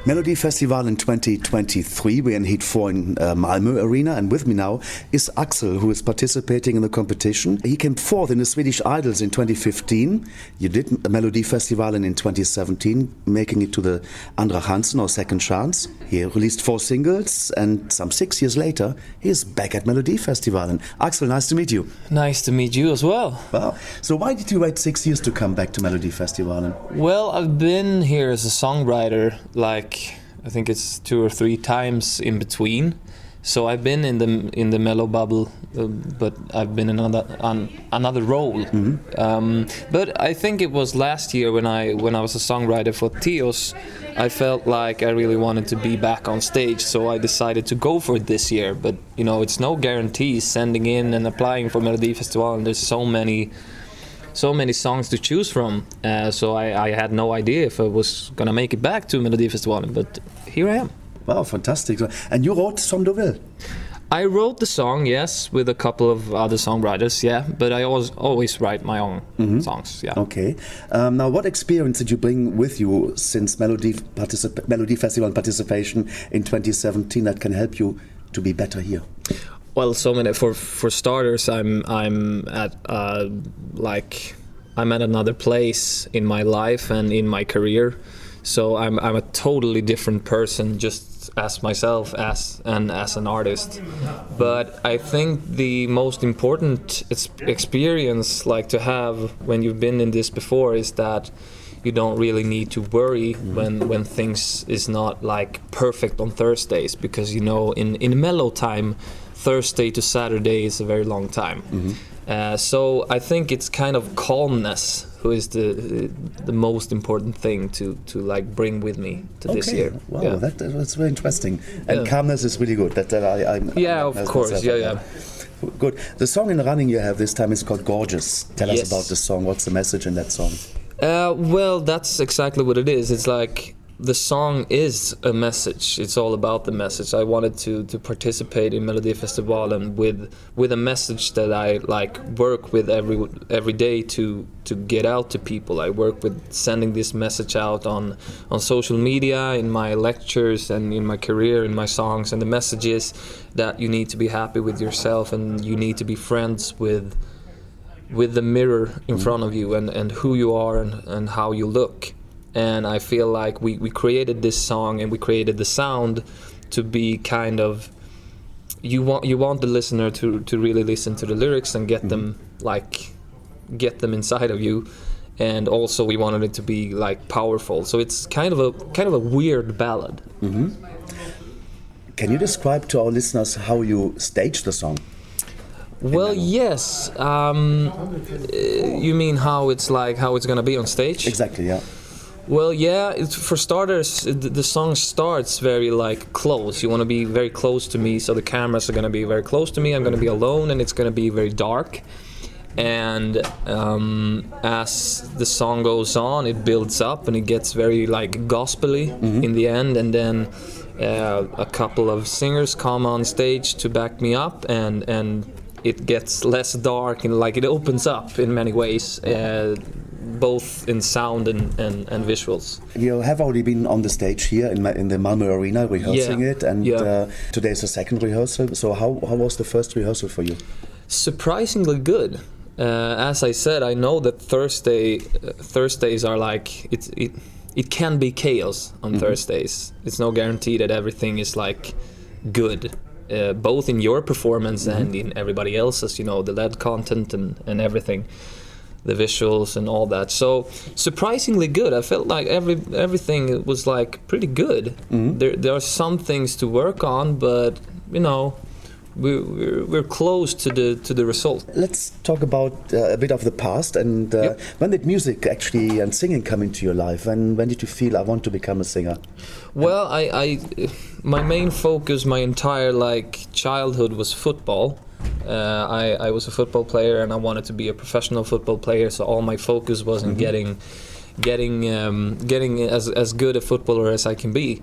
Melodifestivalen 2023, we're in Heat 4 in Malmoe Arena, and with me now is Axel, who is participating in the competition. He came fourth in the Swedish Idols in 2015. You did Melodifestivalen in 2017, making it to the Andra Chansen, or second chance. He released 4 singles, and some 6 years later, he is back at Melodifestivalen. Axel, nice to meet you. Nice to meet you as well. Wow. So why did you wait 6 years to come back to Melodifestivalen? Well, I've been here as a songwriter, I think it's 2 or 3 times in between. So I've been in the mellow bubble, but I've been in another role. Mm-hmm. But I think it was last year when I was a songwriter for Theos, I felt like I really wanted to be back on stage, so I decided to go for it this year. But you know, it's no guarantee sending in and applying for Melodifestivalen, and there's so many songs to choose from, so I had no idea if I was gonna make it back to Melodifestivalen, but here I am. Wow, fantastic. And you wrote Som du vill? I wrote the song, yes, with a couple of other songwriters, yeah, but I always write my own songs, yeah. Okay. Now, what experience did you bring with you since Melodifestivalen participation in 2017 that can help you to be better here? Well, so many. For starters, I'm at another place in my life and in my career, so I'm a totally different person just as myself as an artist. But I think the most important experience to have when you've been in this before is that you don't really need to worry when things is not perfect on Thursdays, because you know in mellow time, Thursday to Saturday is a very long time. Mm-hmm. So I think it's kind of calmness who is the most important thing to bring with me to this year. Wow, yeah. That's very interesting. And calmness is really good. Of course. Yeah. Good. The song in running you have this time is called Gorgeous. Tell us about the song. What's the message in that song? Well, that's exactly what it is. It's the song is a message. It's all about the message. I wanted to participate in Melodifestivalen with a message that I work with every day to get out to people. I work with sending this message out on social media, in my lectures, and in my career, in my songs. And the message is that you need to be happy with yourself, and you need to be friends with the mirror in front of you, and who you are and how you look. And I feel like we created this song and we created the sound to be kind of, you want the listener to really listen to the lyrics and get them inside of you, and also we wanted it to be powerful. So it's kind of a weird ballad. Mm-hmm. Can you describe to our listeners how you staged the song? Well, yes. You mean how it's gonna be on stage? Exactly, yeah. Well, yeah, for starters, the song starts very close. You want to be very close to me, so the cameras are going to be very close to me. I'm going to be alone, and it's going to be very dark. And as the song goes on, it builds up, and it gets very gospel-y in the end. And then a couple of singers come on stage to back me up, and it gets less dark, and it opens up in many ways. Both in sound and visuals. You have already been on the stage here in the Malmoe Arena rehearsing it, and today is the second rehearsal. So how was the first rehearsal for you? Surprisingly good. As I said, I know that Thursdays are it can be chaos on Thursdays. It's no guarantee that everything is good. Both in your performance and in everybody else's, the LED content and everything, the visuals and all that. So surprisingly good. I felt like everything was pretty good. There are some things to work on, but we're close to the result. Let's talk about a bit of the past, and when did music actually and singing come into your life, and when did you feel I want to become a singer? Well, my main focus my entire childhood was football. I was a football player, and I wanted to be a professional football player, so all my focus was in getting as good a footballer as I can be.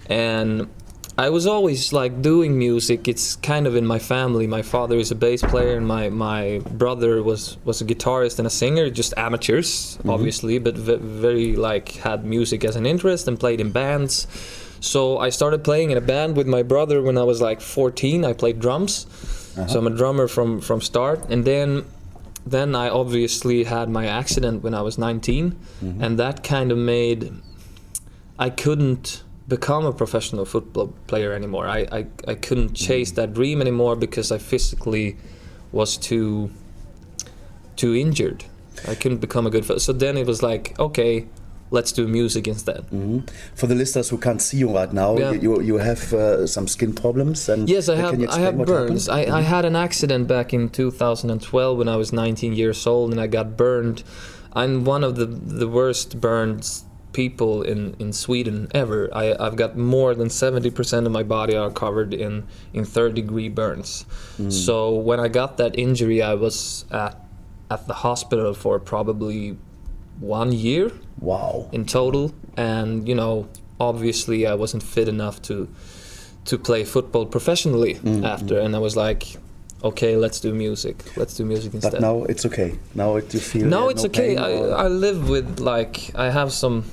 And I was always like doing music. It's kind of in my family. My father is a bass player, and my brother was a guitarist and a singer. Just amateurs, obviously, but very like had music as an interest and played in bands. So I started playing in a band with my brother when I was like 14. I played drums, so I'm a drummer from start. And then I obviously had my accident when I was 19, and that kind of made I couldn't become a professional football player anymore. I couldn't chase that dream anymore because I physically was too injured. I couldn't become a good so then it was like, okay, let's do music instead. For the listeners who can't see you right now, you have some skin problems, and yes, I have what burns. I had an accident back in 2012 when I was 19 years old, and I got burned. I'm one of the worst burns people in Sweden ever. I've got more than 70% of my body are covered in 3rd-degree burns. So when I got that injury, I was at the hospital for probably 1 year. Wow. In total, and obviously I wasn't fit enough to play football professionally after, and I was like, okay, let's do music instead. But now it's okay. Now you feel no, it's no okay. pain, I live with I have some.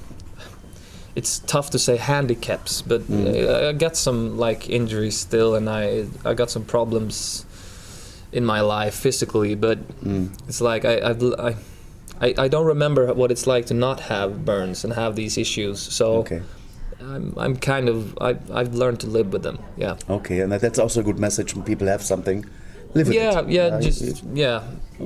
It's tough to say handicaps, but I got some like injuries still, and I got some problems in my life physically. But it's like I don't remember what it's like to not have burns and have these issues. So I'm kind of I've learned to live with them. Yeah. Okay, and that's also a good message when people have something. Live with it.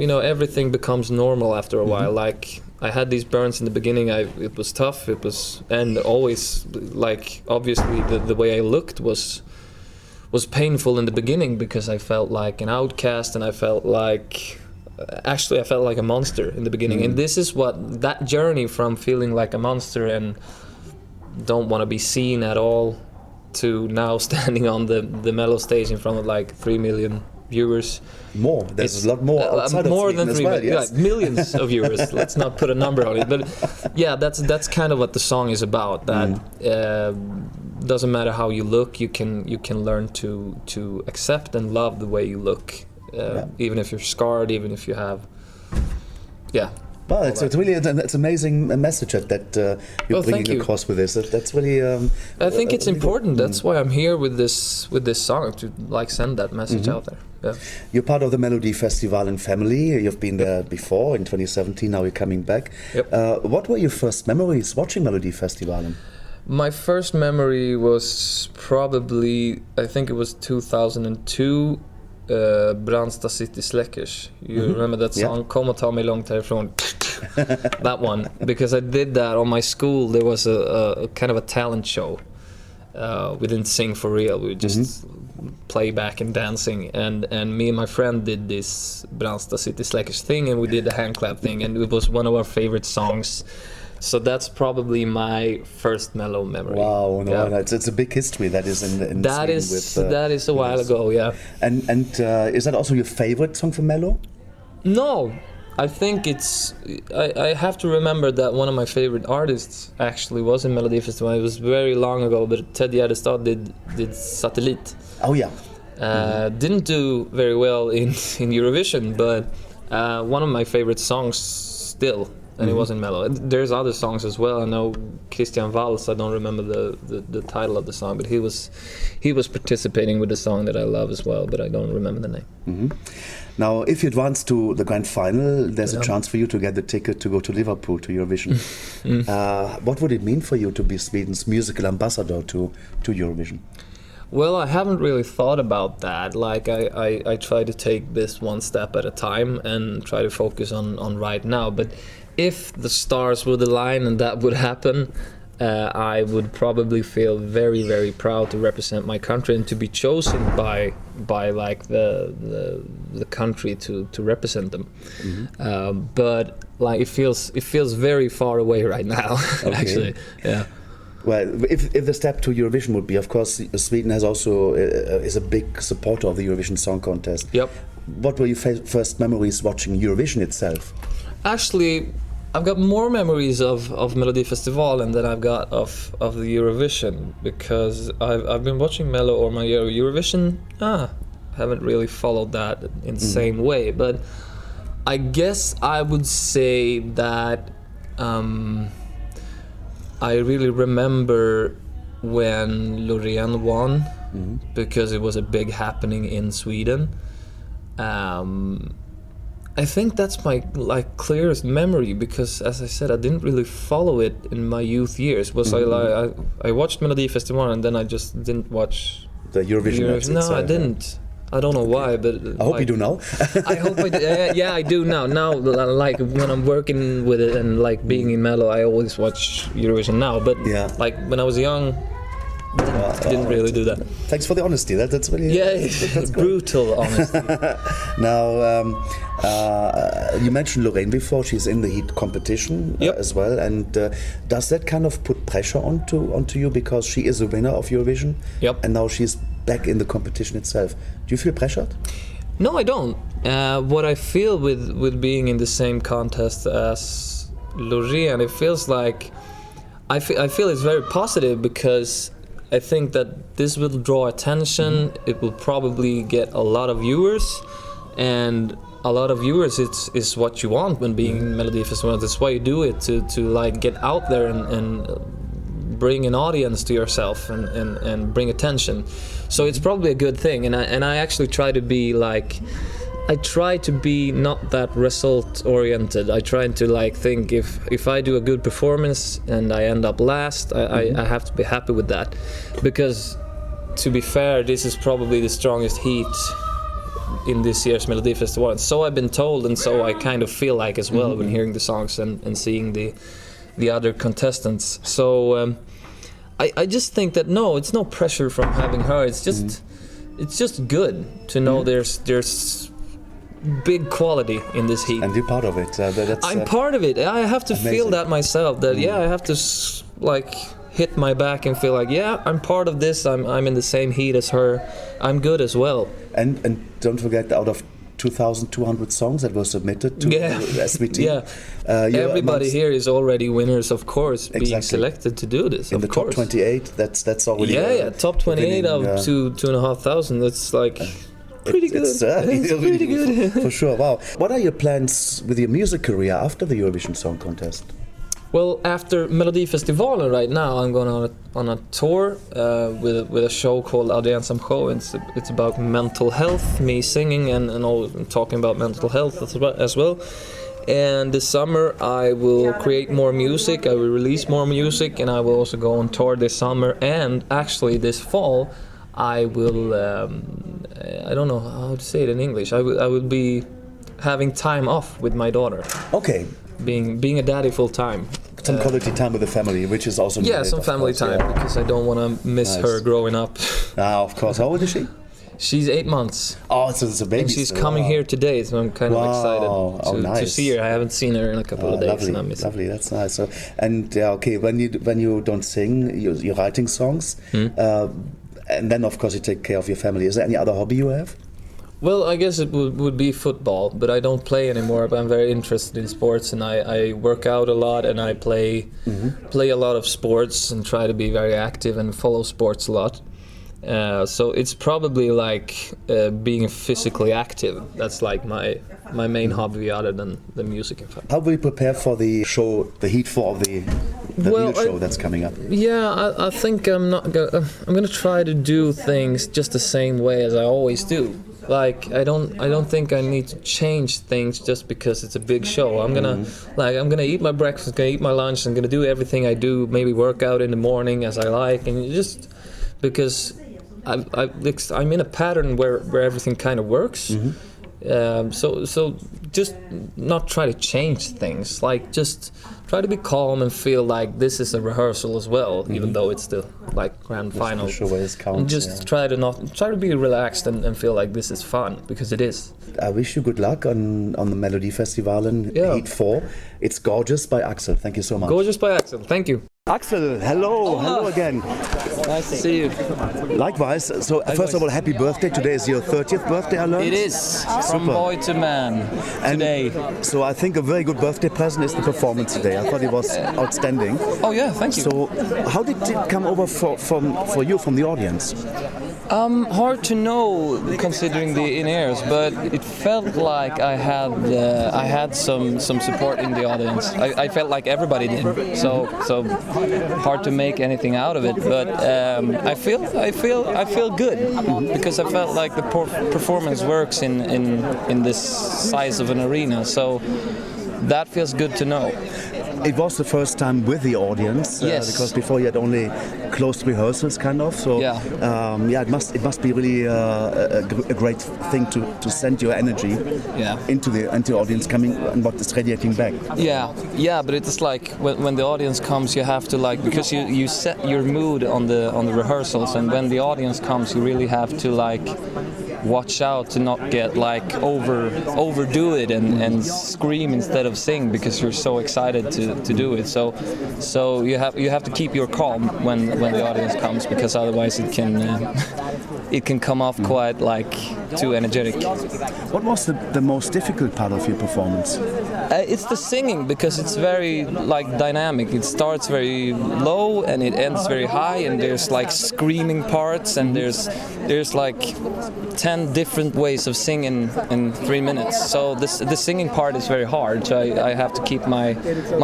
Everything becomes normal after a while. Like I had these burns in the beginning. It was tough. It was, and always like obviously the way I looked was painful in the beginning because I felt like an outcast, and I felt like a monster in the beginning. And this is what that journey from feeling like a monster and don't want to be seen at all to now standing on the Mello stage in front of like 3 million viewers. There's a lot more outside more of Sweden than 3 million, yes. Millions of viewers. Let's not put a number on it, but yeah, that's kind of what the song is about. That doesn't matter how you look, you can learn to accept and love the way you look, even if you're scarred, even if you have Well, it's really it's amazing message that you're bringing across with this. That's really. I think it's important. That's why I'm here with this song to like send that message out there. Yeah. You're part of the Melodifestivalen family. You've been there before in 2017. Now you're coming back. Yep. What were your first memories watching Melodifestivalen? My first memory was probably, I think it was 2002. Brandsta City Släckers. You remember that song? Kom och ta mig långt härifrån. That one, because I did that on my school. There was a kind of a talent show. We didn't sing for real. We just play back and dancing. And me and my friend did this Brandsta City Släckers thing, and we did the hand clap thing, and it was one of our favorite songs. So that's probably my first Mello memory. Wow, it's a big history that is in that Sweden is that is a while ago, yeah. And is that also your favorite song from Mello? No, I think it's. I have to remember that one of my favorite artists actually was in Melodifestivalen. It was very long ago, but Ted Gärdestad did Satellit. Oh yeah. Didn't do very well in Eurovision, but one of my favorite songs still. And it was in Mello. There's other songs as well. I know Christian Waltz. I don't remember the title of the song, but he was participating with the song that I love as well, but I don't remember the name. Now, if you advance to the Grand Final, there's a chance for you to get the ticket to go to Liverpool to Eurovision. What would it mean for you to be Sweden's musical ambassador to Eurovision? Well, I haven't really thought about that. Like I try to take this one step at a time and try to focus on right now. But if the stars would align and that would happen, I would probably feel very, very proud to represent my country and to be chosen by like the country to represent them. But like it feels very far away right now. Actually, yeah. Well, if the step to Eurovision would be, of course, Sweden has also is a big supporter of the Eurovision Song Contest. Yep. What were your first memories watching Eurovision itself? Actually, I've got more memories of Melodifestivalen than I've got of the Eurovision, because I've been watching Mello or my Eurovision. Haven't really followed that in the same way, but I guess I would say that I really remember when Loreen won, because it was a big happening in Sweden. I think that's my clearest memory, because as I said, I didn't really follow it in my youth years. I watched Melodifestivalen and then I just didn't watch the Eurovision. No, I didn't. I don't know why, but I hope you do now. I hope I do. Yeah, I do now. Now, like when I'm working with it and like being in Mello, I always watch Eurovision now. But like when I was young, didn't really do that. Thanks for the honesty. That's really that's brutal honesty. Now, you mentioned Loreen before. She's in the heat competition as well. And does that kind of put pressure onto you, because she is a winner of Eurovision? Yep. And now she's back in the competition itself. Do you feel pressured? No, I don't. What I feel with being in the same contest as Loreen, it feels like I feel it's very positive, because I think that this will draw attention. It will probably get a lot of viewers, and a lot of viewers is what you want when being in Melodifestivalen. That's why you do it, to like get out there and bring an audience to yourself and bring attention. So it's probably a good thing, and I actually try to be like, I try to be not that result oriented. I try to like think if I do a good performance and I end up last, I have to be happy with that, because to be fair, this is probably the strongest heat in this year's Melodifestivalen. So I've been told, and so I kind of feel like as well when hearing the songs and seeing the other contestants. So I just think that no, it's no pressure from having her. It's just good to know there's big quality in this heat. And you're part of it. I'm part of it. I have to amazing. feel that myself. That I have to like hit my back and feel like I'm part of this. I'm in the same heat as her. I'm good as well. And don't forget, out of 2,200 songs that were submitted to SVT. Everybody here is already winners, of course, being selected to do this. In the top 28, that's already top 28 out of 2,500. That's like pretty good. It's pretty good for sure. Wow. What are your plans with your music career after the Eurovision Song Contest? Well, after Melodifestivalen right now, I'm going on a tour with a show called Ensam Show. It's about mental health, me singing and all, talking about mental health as well. And this summer I will create more music, I will release more music, and I will also go on tour this summer. And actually this fall I will, I don't know how to say it in English, I will be having time off with my daughter. Okay. Being a daddy full time. Some quality time with the family, which is also needed, some family time, because I don't want to miss her growing up. Of course. How old is she? She's 8 months. Oh, so it's a baby. And she's coming here today, so I'm kind of excited to see her. I haven't seen her in a couple of days. Lovely, and I miss lovely. That's nice. So, and okay, when you don't sing, you're writing songs, and then of course you take care of your family. Is there any other hobby you have? Well, I guess it would be football, but I don't play anymore. But I'm very interested in sports, and I work out a lot, and I play a lot of sports and try to be very active and follow sports a lot. So it's probably like being physically active. That's like my main hobby, other than the music. In fact. How will you prepare for the show, the Heat 4 of the new show that's coming up? Yeah, I think I'm gonna try to do things just the same way as I always do. Like I don't think I need to change things just because it's a big show. I'm gonna eat my breakfast, gonna eat my lunch, I'm gonna do everything I do. Maybe work out in the morning as I like, and just because I'm in a pattern where everything kind of works. So just not try to change things. Like just try to be calm and feel like this is a rehearsal as well, even though it's the like grand final. And just try to be relaxed and feel like this is fun, because it is. I wish you good luck on the Melodifestivalen Heat 4. It's Gorgeous by Axel. Thank you so much. Gorgeous by Axel. Thank you. Axel, hello, hello again. Nice to see you. Likewise. So first of all, happy birthday. Today is your 30th birthday, I learned. It is, from boy to man, today. So I think a very good birthday present is the performance today. I thought it was outstanding. Oh yeah, thank you. So how did it come over for you from the audience? Hard to know considering the in-ears, but it felt like I had some support in the audience. I felt like everybody did. So hard to make anything out of it, but I feel good because I felt like the performance works in this size of an arena. So that feels good to know. It was the first time with the audience, yes. Because before you had only closed rehearsals, kind of. So it must be really a great thing to send your energy into the audience coming and what is radiating back. Yeah, but it's like when the audience comes, you have to because you set your mood on the rehearsals, and when the audience comes, you really have to watch out to not get overdo it and scream instead of sing because you're so excited to do it. So you have to keep your calm when the audience comes, because otherwise it can come off quite too energetic. What was the most difficult part of your performance? It's the singing, because it's very dynamic. It starts very low and it ends very high, and there's screaming parts, and there's 10 different ways of singing in 3 minutes. So the singing part is very hard. So I have to keep my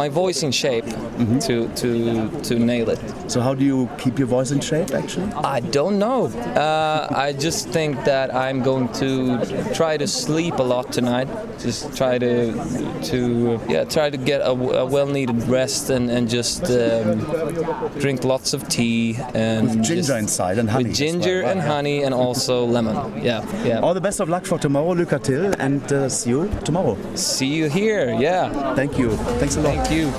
voice in shape to nail it. So how do you keep your voice in shape, actually? I don't know. I just think that I'm going to try to sleep a lot tonight. Just try to get a well-needed rest and just drink lots of tea and with ginger inside and honey. With ginger and honey and also lemon. Yeah. All the best of luck for tomorrow, Lycka till, and see you tomorrow. See you here. Yeah. Thank you. Thanks a lot. Thank you.